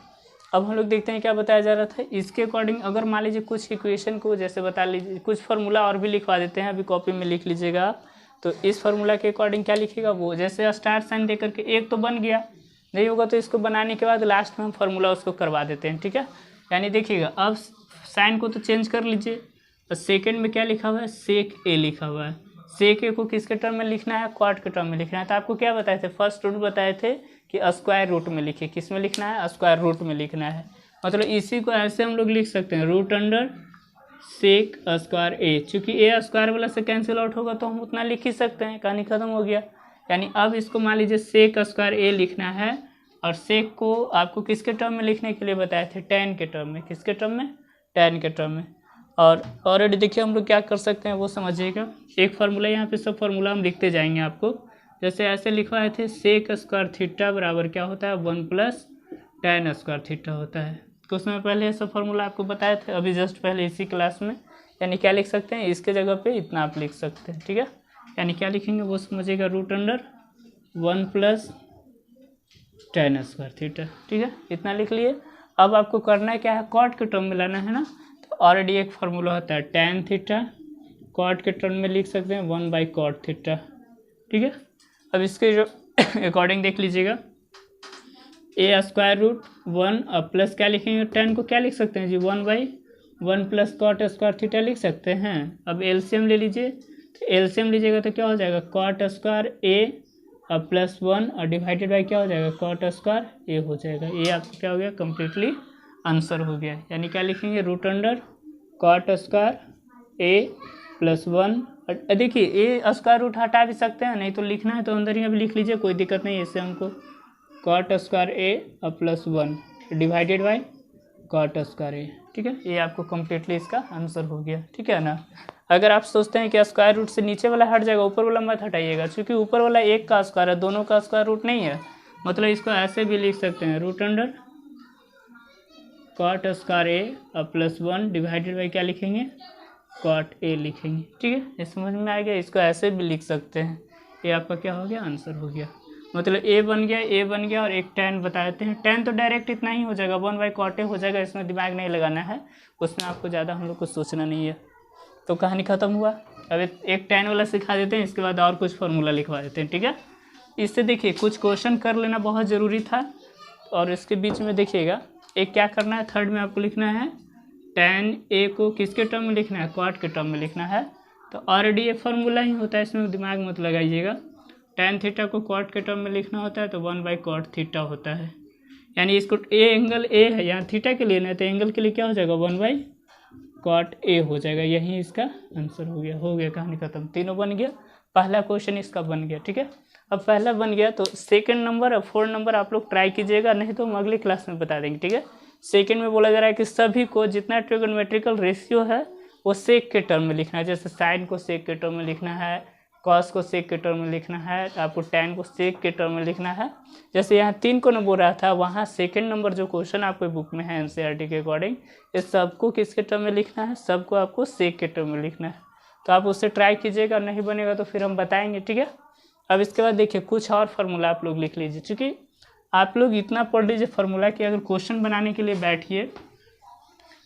अब हम लोग देखते हैं क्या बताया जा रहा था। इसके अकॉर्डिंग अगर मान लीजिए कुछ इक्वेशन को जैसे बता लीजिए, कुछ फार्मूला और भी लिखवा देते हैं, अभी कॉपी में लिख लीजिएगा आप। तो इस फार्मूला के अकॉर्डिंग क्या लिखिएगा, वो जैसे स्टार साइन दे करके एक तो बन गया, नहीं होगा तो इसको बनाने के बाद लास्ट में हम फार्मूला उसको करवा देते हैं। ठीक है, यानी देखिएगा अब साइन को तो चेंज कर लीजिए, और सेकेंड में क्या लिखा हुआ है, सेक ए लिखा हुआ है। सेक ए को किसके टर्म में लिखना है, क्वाड के टर्म में लिखना है। तो आपको क्या बताए थे, फर्स्ट रूट बताए थे कि स्क्वायर रूट में लिखिए। किस में लिखना है, स्क्वायर रूट में लिखना है। मतलब इसी को ऐसे हम लोग लिख सकते हैं, रूट अंडर सेक स्क्वायर ए। चूँकि ए स्क्वायर वाला से कैंसिल आउट होगा तो हम उतना लिख ही सकते हैं, कहानी खत्म हो गया। यानी अब इसको मान लीजिए सेक स्क्वायर ए लिखना है, और सेक को आपको किसके टर्म में लिखने के लिए बताए थे, tan के टर्म में। किसके टर्म में, tan के टर्म में। और ऑलरेडी देखिए हम लोग क्या कर सकते हैं वो समझिएगा। एक फार्मूला यहाँ पे सब फार्मूला हम लिखते जाएंगे आपको। जैसे ऐसे लिखवाए थे, सेक स्क्वायर थीटा बराबर क्या होता है, 1 प्लस tan स्क्वायर थीटा होता है। कुछ समय पहले ये सब फार्मूला आपको बताए थे, अभी जस्ट पहले इसी क्लास में। यानी क्या लिख सकते हैं, इसके जगह पे इतना आप लिख सकते हैं। ठीक है, यानी क्या लिखेंगे वो समझिएगा, root under 1 plus tan square theta. ठीक है, इतना लिख लिए। अब आपको करना है क्या है, कॉट के टर्म में लाना है ना। तो ऑलरेडी एक फार्मूला होता है tan थीटा, कॉट के टर्म में लिख सकते हैं 1/cot थीटा। ठीक है, अब इसके जो अकॉर्डिंग देख लीजिएगा, ए स्क्वायर रूट 1 अब प्लस क्या लिखेंगे, tan को क्या लिख सकते हैं जी, 1/1 प्लस कॉट स्क्वायर थीटा लिख सकते हैं। अब एलसीएम ले लीजिए, तो एलसीएम लीजिएगा तो क्या हो जाएगा, कॉट स्क्वायर ए अब प्लस 1 और डिवाइडेड बाई क्या हो जाएगा, कॉट स्क्वायर ए हो जाएगा। ये आपका क्या हो गया, कम्प्लीटली आंसर हो गया। यानी क्या लिखेंगे, रूट अंडर कॉट स्क्वायर ए प्लस 1। देखिए ए स्क्वायर रूट हटा भी सकते हैं, नहीं तो लिखना है तो अंदर ही अभी लिख लीजिए, कोई दिक्कत नहीं है इससे हमको। कॉट स्क्वायर ए अब plus 1 divided by cot square A. ठीक है, ये आपको कम्प्लीटली इसका आंसर हो गया। ठीक है ना। अगर आप सोचते हैं कि स्क्वायर रूट से नीचे वाला हट जाएगा, ऊपर वाला मत हटाइएगा, क्योंकि ऊपर वाला एक का स्क्वायर है, दोनों का स्क्वायर रूट नहीं है। मतलब इसको ऐसे भी लिख सकते हैं, root under cot square A अब प्लस 1 डिवाइडेड बाई क्या लिखेंगे, कॉट ए लिखेंगे। ठीक है, ये समझ में आ गया। इसको ऐसे भी लिख सकते हैं, ये आपका क्या हो गया, आंसर हो गया। मतलब ए बन गया और एक tan बता देते हैं। tan तो डायरेक्ट इतना ही हो जाएगा, 1/cot ए हो जाएगा, इसमें दिमाग नहीं लगाना है, उसमें आपको ज़्यादा हम लोग को सोचना नहीं है। तो कहानी ख़त्म हुआ। अब एक tan वाला सिखा देते हैं, इसके बाद और कुछ फार्मूला लिखवा देते हैं। ठीक है, इससे देखिए कुछ क्वेश्चन कर लेना बहुत ज़रूरी था। और इसके बीच में देखिएगा एक क्या करना है, थर्ड में आपको लिखना है tan ए को किसके टर्म में लिखना है, कॉट के टर्म में लिखना है। तो ऑलरेडी ये फार्मूला ही होता है, इसमें दिमाग मत लगाइएगा। tan थीटा को कॉट के टर्म में लिखना होता है तो 1/cot थीटा होता है। यानी इसको ए एंगल ए है, यहाँ थीटा के लिए ना, तो एंगल के लिए क्या हो जाएगा, 1/cot ए हो जाएगा। यही इसका आंसर हो गया कहानी खत्म। तीनों बन गया, पहला क्वेश्चन इसका बन गया। ठीक है, अब पहला बन गया तो सेकंड नंबर और 4 नंबर आप लोग ट्राई कीजिएगा, नहीं तो हम अगली क्लास में बता देंगे। ठीक है, सेकंड में बोला जा रहा है कि सभी को जितना ट्रिगोनोमेट्रिकल रेशियो है वो सेक के टर्म में लिखना है। जैसे साइन को सेक के टर्म में लिखना है, कॉस को सेक के टर्म में लिखना है, तो आपको tan को सेक के टर्म में लिखना है। जैसे यहाँ 3 को न बोल रहा था, वहाँ सेकंड नंबर जो क्वेश्चन आपको बुक में है एनसीईआरटी के अकॉर्डिंग, इस सबको किसके टर्म में लिखना है, सबको आपको सेक के टर्म में लिखना है। तो आप उससे ट्राई कीजिएगा, नहीं बनेगा तो फिर हम बताएंगे। ठीक है, अब इसके बाद देखिए कुछ और फार्मूला आप लोग लिख लीजिए, चूँकि आप लोग इतना पढ़ लीजिए फार्मूला कि अगर क्वेश्चन बनाने के लिए बैठिए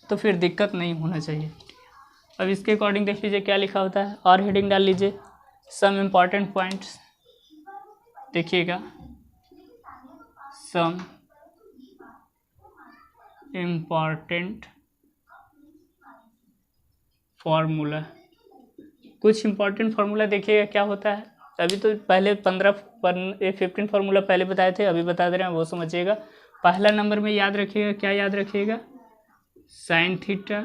तो फिर दिक्कत नहीं होना चाहिए। अब इसके अकॉर्डिंग देख लीजिए क्या लिखा होता है, और हेडिंग डाल लीजिए, सम इम्पॉर्टेंट पॉइंट्स देखिएगा, सम इम्पॉर्टेंट फार्मूला। कुछ इम्पॉर्टेंट फार्मूला देखिएगा क्या होता है। अभी तो पहले 15 फार्मूला पहले बताए थे, अभी बता दे रहे हैं, वो समझिएगा। पहला नंबर में याद रखिएगा, क्या याद रखिएगा, sine theta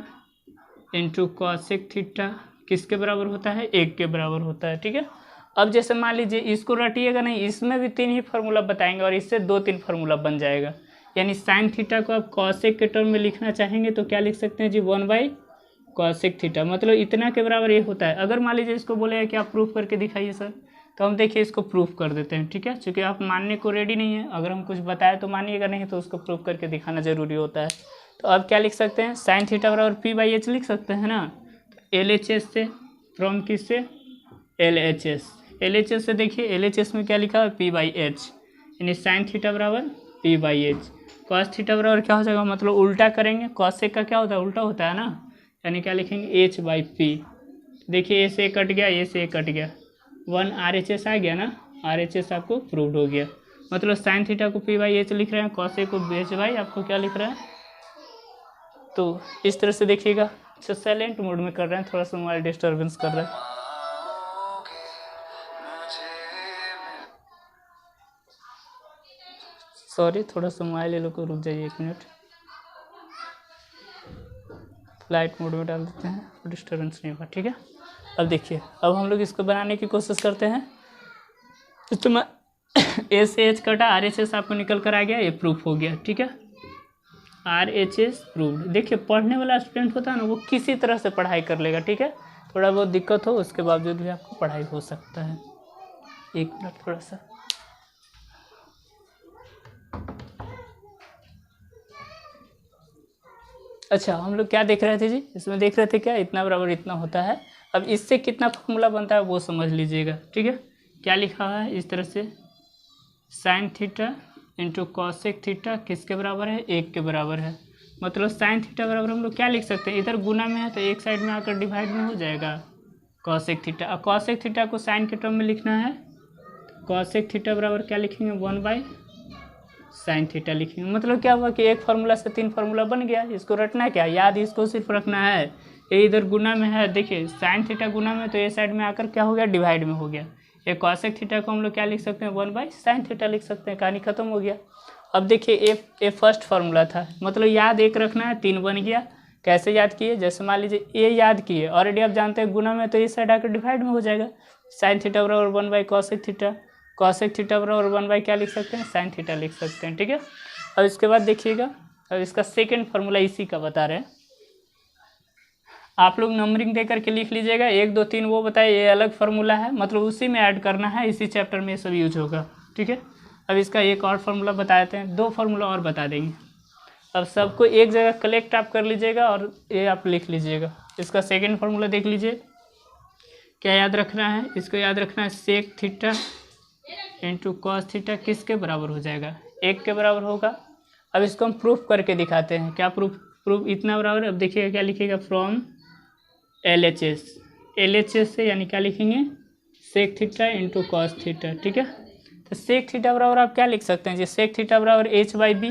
into cosec theta किसके बराबर होता है, 1 के बराबर होता है। ठीक है, अब जैसे मान लीजिए इसको रटिएगा नहीं, इसमें भी 3 ही फार्मूला बताएंगे और इससे 2-3 फार्मूला बन जाएगा। यानी साइन थीटा को आप कॉसेक के टर्म में लिखना चाहेंगे तो क्या लिख सकते हैं जी, 1/कॉसेक थीटा, मतलब इतना के बराबर ये होता है। अगर मान लीजिए इसको बोलेगा कि आप प्रूफ करके दिखाइए सर, तो हम देखिए इसको प्रूफ कर देते हैं, ठीक है, क्योंकि आप मानने को रेडी नहीं है। अगर हम कुछ बताए तो मानिएगा, नहीं तो उसको प्रूफ करके दिखाना जरूरी होता है। तो अब क्या लिख सकते हैं, साइन थीटा बराबर P/H लिख सकते हैं ना। LHS से फ्रॉम किससे, LHS, LHS से देखिए LHS में क्या लिखा है, P/H, यानी साइन थीटा बराबर P/H। कॉस थीटा बराबर क्या हो जाएगा, मतलब उल्टा करेंगे, कॉसेक का क्या होता है, उल्टा होता है ना, यानी क्या लिखेंगे, H/P। देखिए ए से कट गया, ए से कट गया, 1 RHS आ गया ना, RHS आपको प्रूव्ड हो गया। मतलब साइन थीटा को P/H लिख रहे हैं, कॉसेक को H/, आपको क्या लिख रहा है। तो इस तरह से देखिएगा। अच्छा साइलेंट मोड में कर रहे हैं, थोड़ा सा मोबाइल डिस्टर्बेंस कर रहा है, सॉरी, थोड़ा सा मोबाइल ये लोग को, रुक जाइए 1 मिनट, फ्लाइट मोड में डाल देते हैं, डिस्टर्बेंस नहीं होगा, ठीक है। अब देखिए, अब हम लोग इसको बनाने की कोशिश करते हैं। तो मैं ए से एच कटा, RHS आपको निकल कर आ गया, ये प्रूफ हो गया, ठीक है, RHS प्रूव्ड। देखिए पढ़ने वाला स्टूडेंट होता है ना, वो किसी तरह से पढ़ाई कर लेगा, ठीक है, थोड़ा बहुत दिक्कत हो उसके बावजूद भी आपको पढ़ाई हो सकता है। 1 मिनट थोड़ा सा, अच्छा हम लोग क्या देख रहे थे जी, इसमें देख रहे थे क्या, इतना बराबर इतना होता है। अब इससे कितना फॉर्मूला बनता है वो समझ लीजिएगा, ठीक है। क्या लिखा हुआ है इस तरह से, sine theta into cosec theta किसके बराबर है, 1 के बराबर है। मतलब साइन थीटा बराबर हम लोग क्या लिख सकते हैं, इधर गुना में है तो एक साइड में आकर डिवाइड में हो जाएगा कॉसेक थीटा। और कॉसेक थीटा को साइन के टर्म में लिखना है, कॉसेक थीटा बराबर क्या लिखेंगे, 1/साइन थीटा लिखेंगे। मतलब क्या हुआ कि एक फार्मूला से 3 फार्मूला बन गया। इसको रटना क्या, याद इसको सिर्फ रखना है, ये इधर गुना में है, देखिए साइन थीटा गुना में तो ये साइड में आकर क्या हो गया, डिवाइड में हो गया। ये कॉसेक थीटा को हम लोग क्या लिख सकते हैं, 1/साइन थीटा लिख सकते हैं, कहानी खत्म हो गया। अब देखिए ए फर्स्ट फार्मूला था, मतलब याद एक रखना है, 3 बन गया। कैसे याद किए, जैसे मान लीजिए ए याद किए, ऑलरेडी आप जानते हैं गुना में तो इस साइड आकर डिवाइड में हो जाएगा। साइन थीटा बराबर 1/कॉसेक थीटा, कॉसेक थीटा बराबर 1/ क्या लिख सकते हैं, साइन थीटा लिख सकते हैं, ठीक है। अब इसके बाद देखिएगा, अब इसका सेकेंड फार्मूला इसी का बता रहे हैं। आप लोग नंबरिंग दे करके लिख लीजिएगा, 1 2 3 वो बताए, ये अलग फार्मूला है, मतलब उसी में ऐड करना है, इसी चैप्टर में ये सब यूज होगा, ठीक है। अब इसका एक और फार्मूला बता देते हैं, 2 फार्मूला और बता देंगे। अब सबको एक जगह कलेक्ट आप कर लीजिएगा और ये आप लिख लीजिएगा। इसका सेकेंड फार्मूला देख लीजिए, क्या याद रखना है, इसको याद रखना है, sec theta into cos theta किसके बराबर हो जाएगा, 1 के बराबर होगा। अब इसको हम प्रूफ करके दिखाते हैं, क्या प्रूफ इतना बराबर। अब देखिएगा क्या लिखिएगा, फ्रॉम LHS से, यानी क्या लिखेंगे, sec theta into cos theta, ठीक है। तो सेक थीटा बराबर आप क्या लिख सकते हैं जी, सेक थीटा बराबर H/B,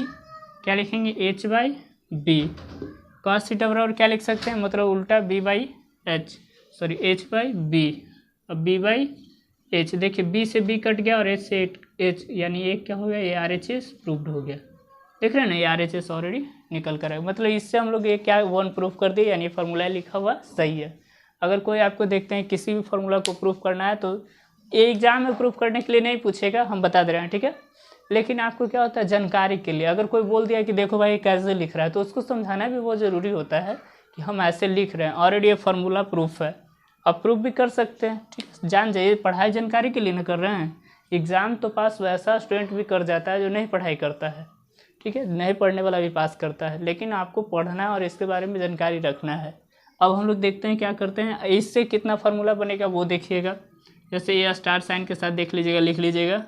क्या लिखेंगे, H/B। कॉस थीटा बराबर क्या लिख सकते हैं, मतलब उल्टा B/H, सॉरी H/B, अब B/H। देखिए B से B कट गया और H से H, यानी एक क्या हो गया, ये RHS प्रूव्ड हो गया। देख रहे हैं ना, ये RHS ऑलरेडी निकल कर आएगा। मतलब इससे हम लोग ये क्या 1 प्रूफ कर दिए, यानी फार्मूला लिखा हुआ सही है। अगर कोई आपको देखते हैं किसी भी फार्मूला को प्रूफ करना है तो ये एग्जाम में प्रूफ करने के लिए नहीं पूछेगा, हम बता दे रहे हैं, ठीक है। लेकिन आपको क्या होता है, जानकारी के लिए, अगर कोई बोल दिया कि देखो भाई कैसे लिख रहा है, तो उसको समझाना भी बहुत ज़रूरी होता है कि हम ऐसे लिख रहे हैं, ऑलरेडी ये फार्मूला प्रूफ है, आप प्रूफ भी कर सकते हैं, ठीक है। जान जाइए, पढ़ाई जानकारी के लिए ना कर रहे हैं। एग्ज़ाम तो पास वैसा स्टूडेंट भी कर जाता है जो नहीं पढ़ाई करता है, ठीक है, नहीं पढ़ने वाला भी पास करता है, लेकिन आपको पढ़ना है और इसके बारे में जानकारी रखना है। अब हम लोग देखते हैं क्या करते हैं, इससे कितना फार्मूला बनेगा वो देखिएगा। जैसे ये स्टार साइन के साथ देख लीजिएगा, लिख लीजिएगा,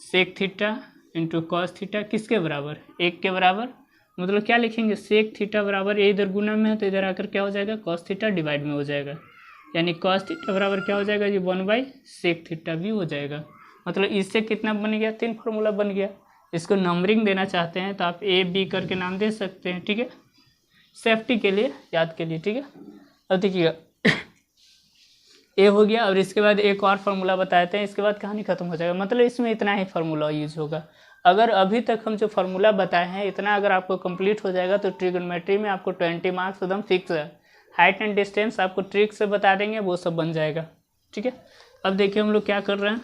sec theta into cos theta किसके बराबर, 1 के बराबर। मतलब क्या लिखेंगे, सेक थीटा बराबर, ये इधर गुना में है तो इधर आकर क्या हो जाएगा, कॉस थीटा डिवाइड में हो जाएगा, यानी कॉस थीटा बराबर क्या हो जाएगा जी, 1/सेक थीटा भी हो जाएगा। मतलब इससे कितना बन गया, 3 फार्मूला बन गया। इसको नंबरिंग देना चाहते हैं तो आप A B करके नाम दे सकते हैं, ठीक है, सेफ्टी के लिए, याद के लिए, ठीक है। अब देखिएगा ए हो गया, और इसके बाद एक और फार्मूला बताते हैं, इसके बाद कहानी खत्म हो जाएगा। मतलब इसमें इतना ही फार्मूला यूज होगा। अगर अभी तक हम जो फार्मूला बताए हैं इतना अगर आपको कंप्लीट हो जाएगा तो ट्रिगोनोमेट्री में आपको 20 मार्क्स एकदम फिक्स है। हाइट एंड डिस्टेंस आपको ट्रिक से बता देंगे, वो सब बन जाएगा, ठीक है। अब देखिए हम लोग क्या कर रहे हैं,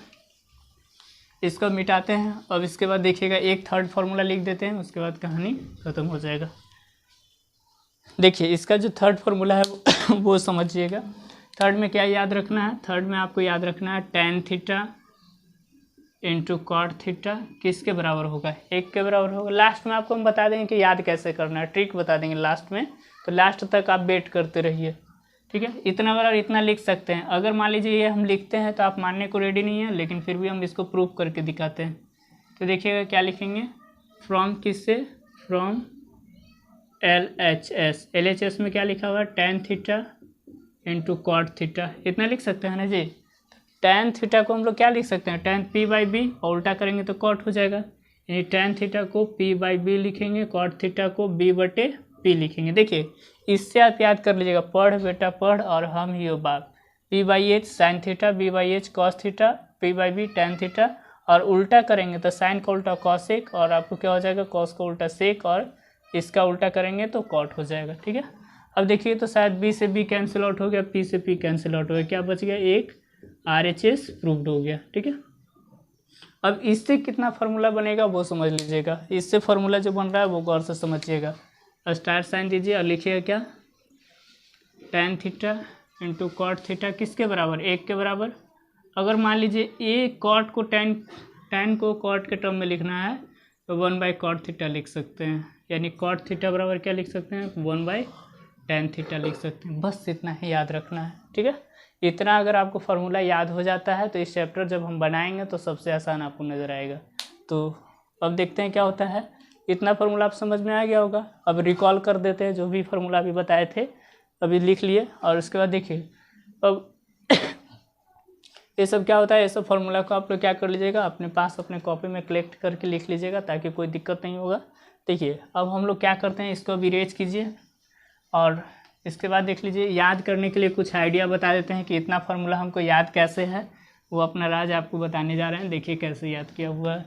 इसको मिटाते हैं। अब इसके बाद देखिएगा एक थर्ड फार्मूला लिख देते हैं, उसके बाद कहानी ख़त्म हो जाएगा। देखिए इसका जो थर्ड फार्मूला है वो समझिएगा। थर्ड में क्या याद रखना है, थर्ड में आपको याद रखना है tan theta into cot theta किसके बराबर होगा, 1 के बराबर होगा। लास्ट में आपको हम बता देंगे कि याद कैसे करना है, ट्रिक बता देंगे लास्ट में, तो लास्ट तक आप वेट करते रहिए, ठीक है। इतना बराबर इतना लिख सकते हैं। अगर मान लीजिए ये हम लिखते हैं तो आप मानने को रेडी नहीं है, लेकिन फिर भी हम इसको प्रूव करके दिखाते हैं। तो देखिएगा क्या लिखेंगे, फ्रॉम किससे, फ्रॉम LHS में क्या लिखा हुआ है, tan theta into cot theta, इतना लिख सकते हैं ना जी। tan थीटा को हम लोग क्या लिख सकते हैं, tan p/b, और उल्टा करेंगे तो कॉट हो जाएगा, यानी tan थीटा को p/b लिखेंगे, कॉट थीटा को b/p लिखेंगे। देखिए इससे आप याद कर लीजिएगा, पढ़ बेटा पढ़ और हम ही हो बाप, p/h sine theta, b/h cos theta, p/b tan theta, और उल्टा करेंगे तो साइन का उल्टा कॉसेक, और आपको क्या हो जाएगा, कॉस का उल्टा सेक, और इसका उल्टा करेंगे तो कॉट हो जाएगा, ठीक है। अब देखिए तो शायद b से b कैंसिल आउट हो गया, p से p कैंसिल आउट हो गया, क्या बच गया, एक RHS प्रूव्ड हो गया, ठीक है। अब इससे कितना फार्मूला बनेगा वो समझ लीजिएगा, इससे फार्मूला जो बन रहा है वो गौर से समझिएगा। स्टार साइन दीजिए और लिखिएगा क्या, tan theta into cot theta किसके बराबर, 1 के बराबर। अगर मान लीजिए ए कॉट को tan को कॉट के टर्म में लिखना है तो 1/cot थीटा लिख सकते हैं, यानी कॉट थीटा बराबर क्या लिख सकते हैं, 1/tan थीटा लिख सकते हैं। बस इतना ही याद रखना है, ठीक है। इतना अगर आपको फार्मूला याद हो जाता है तो इस चैप्टर जब हम बनाएंगे तो सबसे आसान आपको नज़र आएगा। तो अब देखते हैं क्या होता है, इतना फार्मूला आप समझ में आ गया होगा। अब रिकॉल कर देते हैं जो भी फार्मूला अभी बताए थे, अभी लिख लिए, और उसके बाद देखिए अब ये सब क्या होता है, ये सब फार्मूला को आप लोग क्या कर लीजिएगा, अपने पास अपने कॉपी में कलेक्ट करके लिख लीजिएगा ताकि कोई दिक्कत नहीं होगा। देखिए अब हम लोग क्या करते हैं, इसको भी रेज कीजिए, और इसके बाद देख लीजिए याद करने के लिए कुछ आइडिया बता देते हैं कि इतना फार्मूला हमको याद कैसे है, वो अपना राज आपको बताने जा रहे हैं। देखिए कैसे याद किया हुआ है,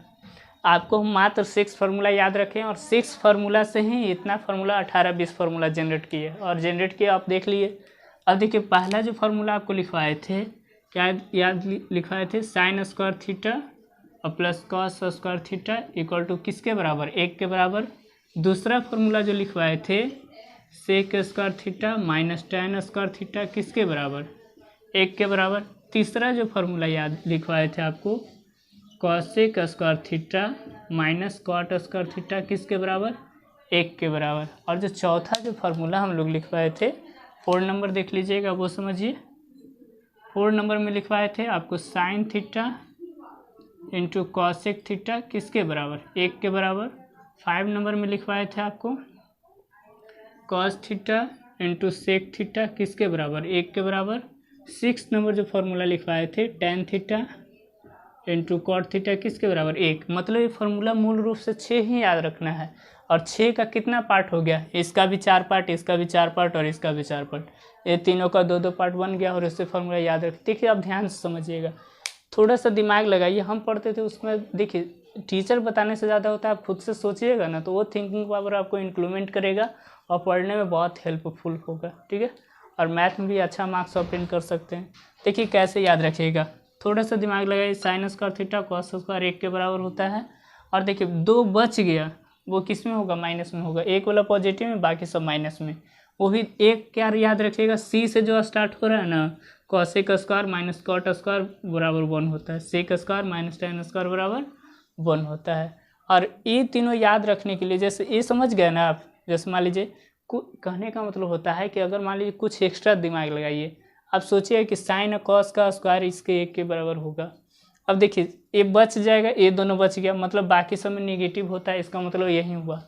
आपको हम मात्र 6 फार्मूला याद रखें, और 6 फार्मूला से ही इतना फार्मूला 18-20 फार्मूला जनरेट किए, और जनरेट किए आप देख लिए। अब देखिए पहला जो फार्मूला आपको लिखवाए थे, क्या याद लिखवाए थे, साइन स्क्वायर थीटा और plus cos square theta equal to किसके बराबर, 1 के बराबर। दूसरा फार्मूला जो लिखवाए थे, sec square theta minus tan square theta किसके बराबर, 1 के बराबर। तीसरा जो फार्मूला याद लिखवाए थे आपको, cosec square theta minus cot square theta किसके बराबर, 1 के बराबर। और जो चौथा जो फार्मूला हम लोग लिखवाए थे, 4 नंबर देख लीजिएगा वो समझिए। 4 नंबर में लिखवाए थे आपको sine theta into cosec theta किसके बराबर, 1 के बराबर। 5 नंबर में लिखवाए थे आपको cos theta into sec theta किसके बराबर, 1 के बराबर। 6 नंबर जो फार्मूला लिखवाए थे, tan theta into cot theta किसके बराबर, 1। मतलब ये फार्मूला मूल रूप से 6 ही याद रखना है, और 6 का कितना पार्ट हो गया, इसका भी 4 पार्ट, इसका भी 4 पार्ट, और इसका भी 4 पार्ट, ये तीनों का 2-2 पार्ट बन गया, और इससे फार्मूला याद रख। देखिए आप ध्यान से समझिएगा, थोड़ा सा दिमाग लगाइए। हम पढ़ते थे उसमें देखिए टीचर बताने से ज़्यादा होता है, आप खुद से सोचिएगा ना तो वो थिंकिंग पावर आपको इंक्लूमेंट करेगा और पढ़ने में बहुत हेल्पफुल होगा, ठीक है। और मैथ में भी अच्छा मार्क्स ऑब्टेन कर सकते हैं। देखिए कैसे याद रखिएगा, थोड़ा सा दिमाग लगाइए। Sign square theta cos square 1 के बराबर होता है, और देखिए 2 बच गया, वो किस में होगा, माइनस में होगा। एक वाला पॉजिटिव में, बाकी सब माइनस में। वो भी एक क्या याद रखिएगा, सी से जो स्टार्ट हो रहा है ना, cosec square minus cot square बराबर 1 होता है, sec square minus tan square बराबर 1 होता है। और ये तीनों याद रखने के लिए, जैसे ये समझ गए ना आप, जैसे मान लीजिए कहने का मतलब होता है कि अगर मान लीजिए कुछ एक्स्ट्रा दिमाग लगाइए, आप सोचिए कि साइन और कॉस का स्क्वायर इसके 1 के बराबर होगा। अब देखिए ये बच जाएगा, ये दोनों बच गया, मतलब बाकी सब में निगेटिव होता है, इसका मतलब यही हुआ।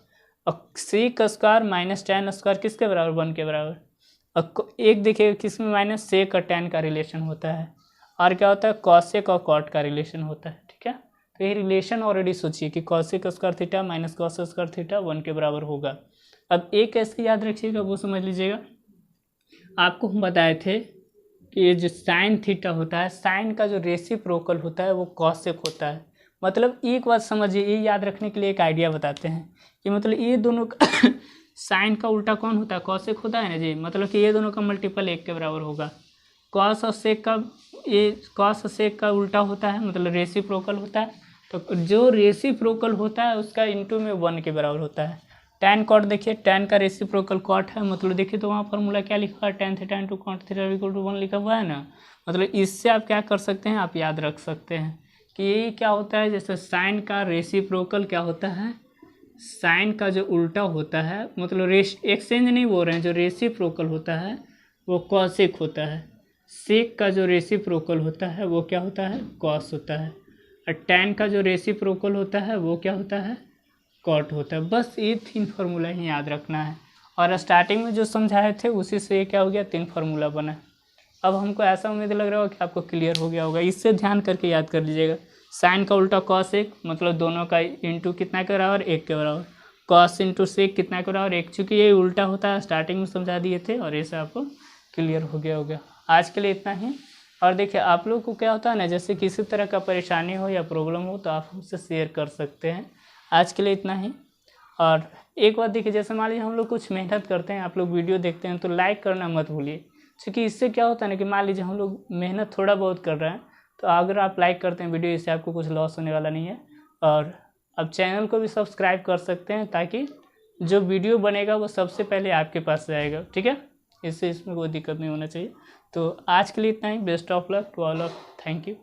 और sec square minus tan square किसके बराबर, 1 के बराबर। और एक देखिए किस में माइनस, सेक और tan का रिलेशन होता है, और क्या होता है, कॉसेक और कॉट का रिलेशन होता है, ठीक है। तो ये रिलेशन ऑलरेडी सोचिए कि cosec square theta minus cos square theta 1 के बराबर होगा। अब एक कैसे याद रखिएगा वो समझ लीजिएगा। आपको हम बताए थे कि ये जो साइन थीटा होता है, साइन का जो रेसिप्रोकल होता है वो कॉसेक होता है। मतलब एक बात समझिए, ये याद रखने के लिए एक आइडिया बताते हैं कि मतलब ये दोनों का साइन का उल्टा कौन होता है, कॉसेक होता है ना जी। मतलब कि ये दोनों का मल्टीपल 1 के बराबर होगा। कॉस और सेक का, ये कॉस और सेक का उल्टा होता है, मतलब रेसिप्रोकल होता है। तो जो रेसिप्रोकल होता है उसका इनटू में 1 के बराबर होता है। tan कॉट देखिए, tan का रेसिप्रोकल कॉट है, मतलब देखिए तो वहाँ फॉर्मूला क्या लिखा हुआ है, tan theta into cot theta equal to 1 लिखा हुआ है ना। मतलब इससे आप क्या कर सकते हैं, आप याद रख सकते हैं कि ये क्या होता है, जैसे साइन का रेसिप्रोकल क्या होता है, साइन का जो उल्टा होता है, मतलब एक्सचेंज नहीं बोल रहे हैं, जो रेसिप्रोकल होता है वो कॉसेक होता है। सेक का जो रेसिप्रोकल होता है वो क्या होता है, कॉस होता है। और tan का जो रेसिप्रोकल होता है वो क्या होता है, कॉट होता है। बस ये 3 फार्मूला ही याद रखना है, और स्टार्टिंग में जो समझाए थे उसी से ये क्या हो गया, 3 फार्मूला बना। अब हमको ऐसा उम्मीद लग रहा होगा कि आपको क्लियर हो गया होगा, इससे ध्यान करके याद कर लीजिएगा। साइन का उल्टा कॉस एक, मतलब दोनों का इंटू कितना के बराबर, 1 के बराबर। कॉस इंटू सेक कितना के बराबर, 1। चूँकि ये उल्टा होता है, स्टार्टिंग में समझा दिए थे, और ऐसे आपको क्लियर हो गया होगा। आज के लिए इतना ही। और देखिए आप लोग को क्या होता है ना, जैसे किसी तरह का परेशानी हो या प्रॉब्लम हो तो आप हमसे शेयर कर सकते हैं। आज के लिए इतना ही। और एक बात देखिए, जैसे मान लीजिए हम लोग कुछ मेहनत करते हैं, आप लोग वीडियो देखते हैं, तो लाइक करना मत भूलिए, क्योंकि इससे क्या होता है ना कि मान लीजिए हम लोग मेहनत थोड़ा बहुत कर रहे हैं, तो अगर आप लाइक करते हैं वीडियो, इससे आपको कुछ लॉस होने वाला नहीं है। और अब चैनल को भी सब्सक्राइब कर सकते हैं, ताकि जो वीडियो बनेगा वो सबसे पहले आपके पास जाएगा, ठीक है। इससे इसमें कोई दिक्कत नहीं होना चाहिए। तो आज के लिए इतना ही। Best of luck to all of, thank you.